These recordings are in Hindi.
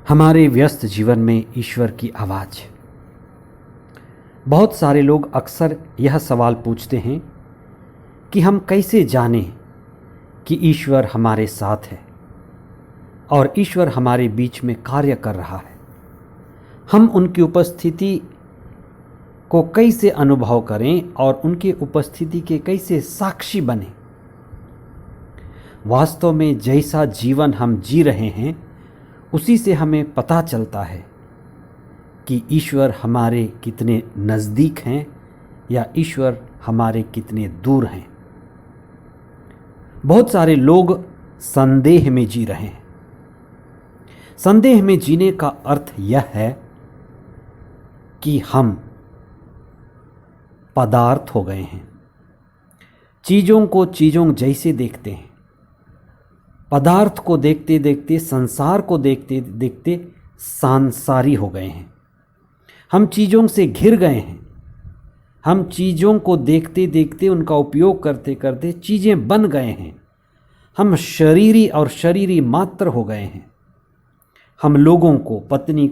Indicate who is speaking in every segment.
Speaker 1: हमारे व्यस्त जीवन में ईश्वर की आवाज़। बहुत सारे लोग अक्सर यह सवाल पूछते हैं कि हम कैसे जानें कि ईश्वर हमारे साथ है और ईश्वर हमारे बीच में कार्य कर रहा है। हम उनकी उपस्थिति को कैसे अनुभव करें और उनकी उपस्थिति के कैसे साक्षी बने। वास्तव में जैसा जीवन हम जी रहे हैं उसी से हमें पता चलता है कि ईश्वर हमारे कितने नज़दीक हैं या ईश्वर हमारे कितने दूर हैं। बहुत सारे लोग संदेह में जी रहे हैं। संदेह में जीने का अर्थ यह है कि हम पदार्थ हो गए हैं, चीज़ों को चीज़ों जैसे देखते हैं, पदार्थ को देखते देखते, संसार को देखते देखते सांसारी हो गए हैं। हम चीज़ों से घिर गए हैं। हम चीज़ों को देखते देखते, उनका उपयोग करते करते चीज़ें बन गए हैं। हम शरीरी और शरीरी मात्र हो गए हैं। हम लोगों को, पत्नी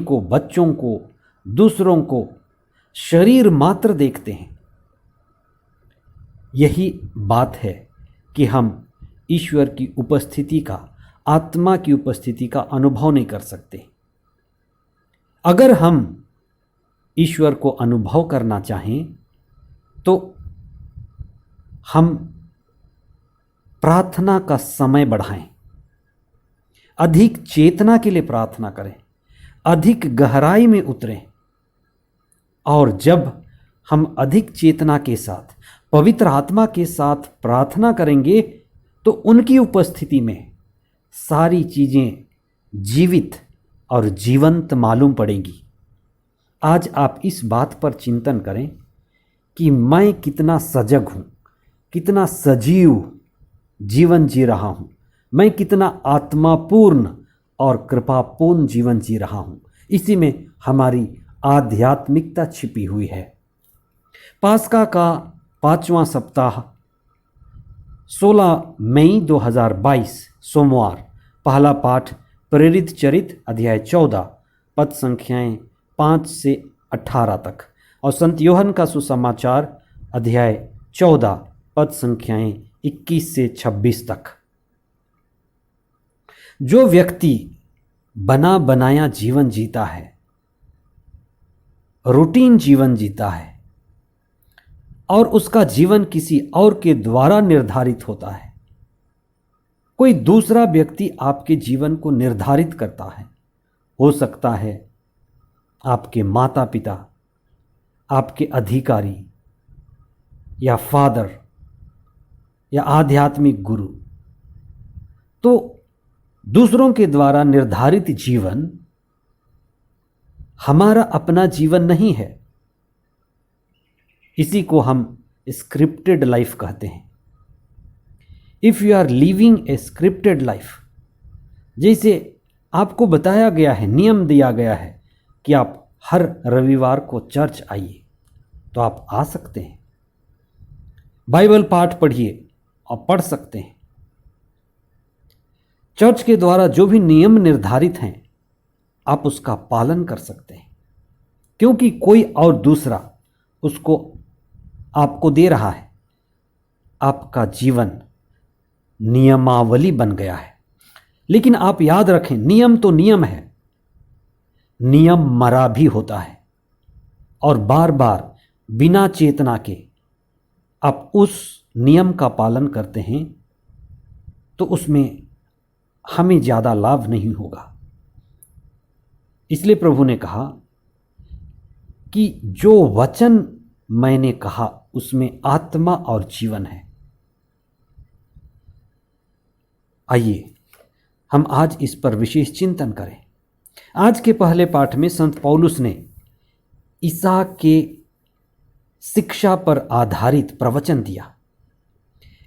Speaker 1: को, बच्चों को, दूसरों को शरीर मात्र देखते हैं। यही बात है कि हम ईश्वर की उपस्थिति का, आत्मा की उपस्थिति का अनुभव नहीं कर सकते। अगर हम ईश्वर को अनुभव करना चाहें तो हम प्रार्थना का समय बढ़ाएं, अधिक चेतना के लिए प्रार्थना करें, अधिक गहराई में उतरें। और जब हम अधिक चेतना के साथ, पवित्र आत्मा के साथ प्रार्थना करेंगे तो उनकी उपस्थिति में सारी चीज़ें जीवित और जीवंत मालूम पड़ेंगी। आज आप इस बात पर चिंतन करें कि मैं कितना सजग हूँ, कितना सजीव जीवन जी रहा हूँ, मैं कितना आत्मापूर्ण और कृपापूर्ण जीवन जी रहा हूँ। इसी में हमारी आध्यात्मिकता छिपी हुई है। पास्का का 5वां सप्ताह 16 मई 2022 सोमवार। पहला पाठ प्रेरित चरित अध्याय 14 पद संख्याएं 5 से 18 तक और संत योहन का सुसमाचार अध्याय 14 पद संख्याएं 21 से 26 तक। जो व्यक्ति बना बनाया जीवन जीता है, रूटीन जीवन जीता है और उसका जीवन किसी और के द्वारा निर्धारित होता है, कोई दूसरा व्यक्ति आपके जीवन को निर्धारित करता है। हो सकता है आपके माता पिता, आपके अधिकारी या फादर या आध्यात्मिक गुरु। तो दूसरों के द्वारा निर्धारित जीवन हमारा अपना जीवन नहीं है। इसी को हम स्क्रिप्टेड लाइफ कहते हैं। If you are living a scripted life, जैसे आपको बताया गया है, नियम दिया गया है कि आप हर रविवार को चर्च आइए, तो आप आ सकते हैं। बाइबल पाठ पढ़िए, आप पढ़ सकते हैं। चर्च के द्वारा जो भी नियम निर्धारित हैं आप उसका पालन कर सकते हैं, क्योंकि कोई और दूसरा उसको आपको दे रहा है। आपका जीवन नियमावली बन गया है। लेकिन आप याद रखें, नियम तो नियम है, नियम मरा भी होता है और बार बार बिना चेतना के आप उस नियम का पालन करते हैं तो उसमें हमें ज़्यादा लाभ नहीं होगा। इसलिए प्रभु ने कहा कि जो वचन मैंने कहा उसमें आत्मा और जीवन है। आइए हम आज इस पर विशेष चिंतन करें। आज के पहले पाठ में संत पौलुस ने इसहाक के शिक्षा पर आधारित प्रवचन दिया।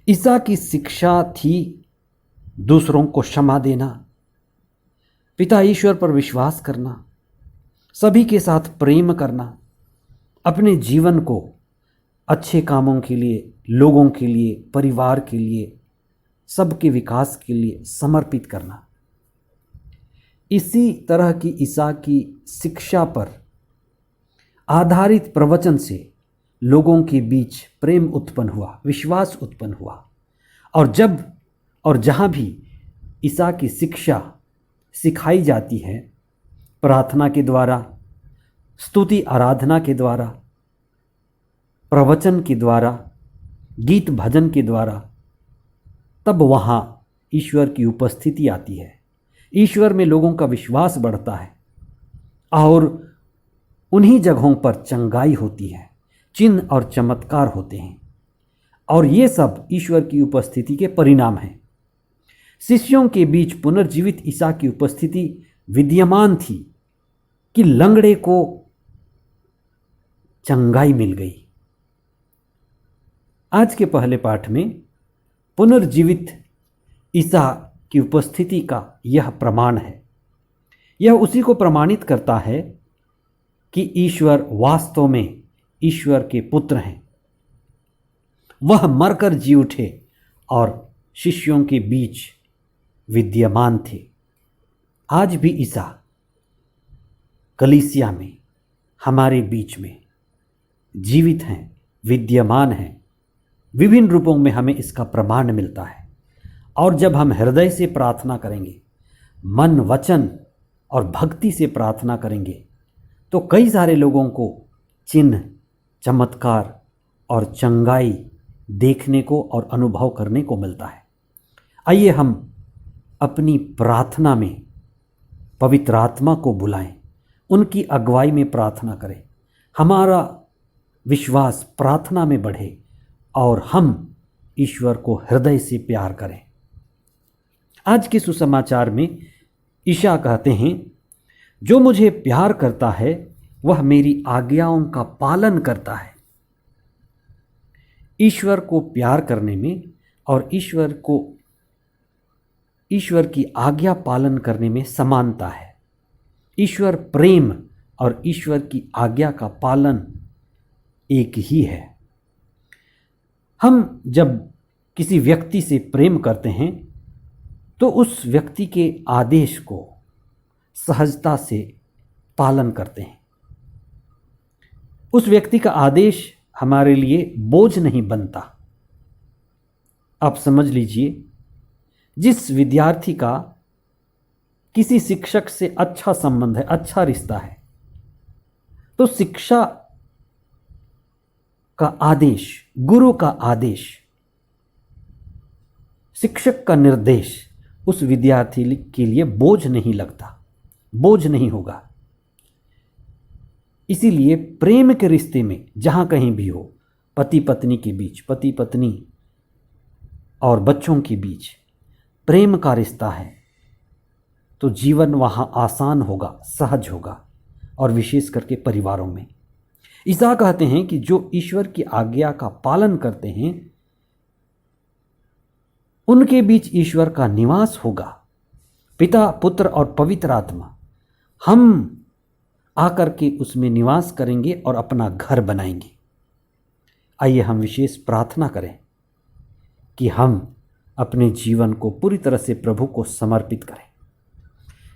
Speaker 1: इसहाक की शिक्षा थी दूसरों को क्षमा देना, पिता ईश्वर पर विश्वास करना, सभी के साथ प्रेम करना, अपने जीवन को अच्छे कामों के लिए, लोगों के लिए, परिवार के लिए, सबके विकास के लिए समर्पित करना। इसी तरह की ईसा की शिक्षा पर आधारित प्रवचन से लोगों के बीच प्रेम उत्पन्न हुआ, विश्वास उत्पन्न हुआ। और जब और जहाँ भी ईसा की शिक्षा सिखाई जाती है, प्रार्थना के द्वारा, स्तुति आराधना के द्वारा, प्रवचन के द्वारा, गीत भजन के द्वारा, तब वहाँ ईश्वर की उपस्थिति आती है। ईश्वर में लोगों का विश्वास बढ़ता है और उन्हीं जगहों पर चंगाई होती है, चिन्ह और चमत्कार होते हैं। और ये सब ईश्वर की उपस्थिति के परिणाम हैं। शिष्यों के बीच पुनर्जीवित ईसा की उपस्थिति विद्यमान थी कि लंगड़े को चंगाई मिल गई। आज के पहले पाठ में पुनर्जीवित ईसा की उपस्थिति का यह प्रमाण है। यह उसी को प्रमाणित करता है कि ईश्वर वास्तव में ईश्वर के पुत्र हैं। वह मरकर जी उठे और शिष्यों के बीच विद्यमान थे। आज भी ईसा कलीसिया में हमारे बीच में जीवित हैं, विद्यमान हैं। विभिन्न रूपों में हमें इसका प्रमाण मिलता है। और जब हम हृदय से प्रार्थना करेंगे, मन, वचन और भक्ति से प्रार्थना करेंगे, तो कई सारे लोगों को चिन्ह, चमत्कार और चंगाई देखने को और अनुभव करने को मिलता है। आइए हम अपनी प्रार्थना में पवित्र आत्मा को बुलाएं, उनकी अगुवाई में प्रार्थना करें। हमारा विश्वास प्रार्थना में बढ़े और हम ईश्वर को हृदय से प्यार करें। आज के सुसमाचार में ईशा कहते हैं, जो मुझे प्यार करता है वह मेरी आज्ञाओं का पालन करता है। ईश्वर को प्यार करने में और ईश्वर की आज्ञा पालन करने में समानता है। ईश्वर प्रेम और ईश्वर की आज्ञा का पालन एक ही है। हम जब किसी व्यक्ति से प्रेम करते हैं तो उस व्यक्ति के आदेश को सहजता से पालन करते हैं। उस व्यक्ति का आदेश हमारे लिए बोझ नहीं बनता। आप समझ लीजिए, जिस विद्यार्थी का किसी शिक्षक से अच्छा संबंध है, अच्छा रिश्ता है, तो शिक्षा का आदेश, गुरु का आदेश, शिक्षक का निर्देश उस विद्यार्थी के लिए बोझ नहीं लगता, बोझ नहीं होगा। इसीलिए प्रेम के रिश्ते में जहाँ कहीं भी हो, पति पत्नी के बीच, पति पत्नी और बच्चों के बीच प्रेम का रिश्ता है, तो जीवन वहाँ आसान होगा, सहज होगा। और विशेष करके परिवारों में ईसा कहते हैं कि जो ईश्वर की आज्ञा का पालन करते हैं उनके बीच ईश्वर का निवास होगा। पिता, पुत्र और पवित्र आत्मा हम आकर के उसमें निवास करेंगे और अपना घर बनाएंगे। आइए हम विशेष प्रार्थना करें कि हम अपने जीवन को पूरी तरह से प्रभु को समर्पित करें।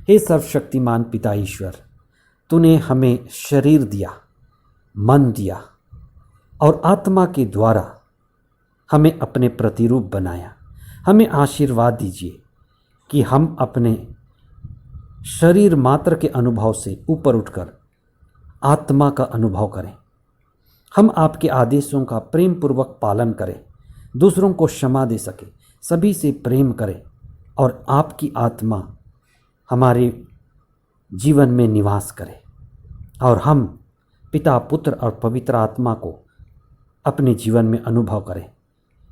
Speaker 1: हे सर्वशक्तिमान पिता ईश्वर, तूने हमें शरीर दिया, मन दिया और आत्मा के द्वारा हमें अपने प्रतिरूप बनाया। हमें आशीर्वाद दीजिए कि हम अपने शरीर मात्र के अनुभव से ऊपर उठकर आत्मा का अनुभव करें। हम आपके आदेशों का प्रेम पूर्वक पालन करें, दूसरों को क्षमा दे सके, सभी से प्रेम करें और आपकी आत्मा हमारे जीवन में निवास करे और हम पिता, पुत्र और पवित्र आत्मा को अपने जीवन में अनुभव करें।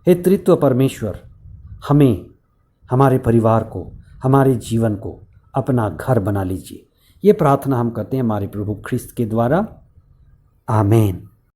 Speaker 1: हे त्रित्व परमेश्वर, हमें, हमारे परिवार को, हमारे जीवन को अपना घर बना लीजिए। ये प्रार्थना हम करते हैं हमारे प्रभु ख्रिस्त के द्वारा। आमीन।